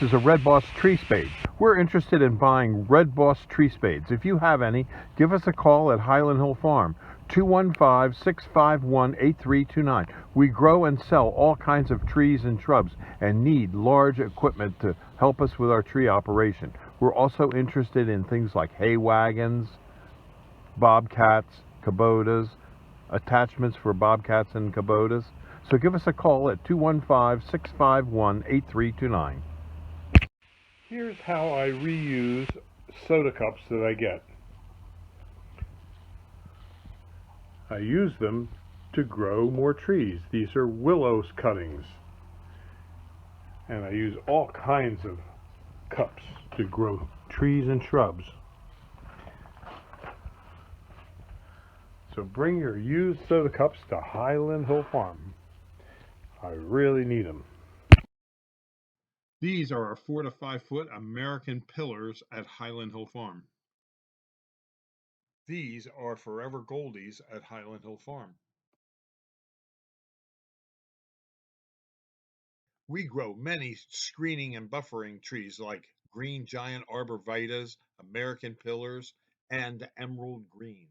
This is a Red Boss tree spade. We're interested in buying Red Boss tree spades. If you have any, give us a call at Highland Hill Farm, 215-651-8329. We grow and sell all kinds of trees and shrubs and need large equipment to help us with our tree operation. We're also interested in things like hay wagons, bobcats, Kubotas, attachments for bobcats and Kubotas. So give us a call at 215-651-8329. Here's how I reuse soda cups that I get. I use them to grow more trees. These are willow cuttings. And I use all kinds of cups to grow trees and shrubs. So bring your used soda cups to Highland Hill Farm. I really need them. These are our 4 to 5 foot American pillars at Highland Hill Farm. These are Forever Goldies at Highland Hill Farm. We grow many screening and buffering trees like green giant arborvitaes, American pillars, and emerald green.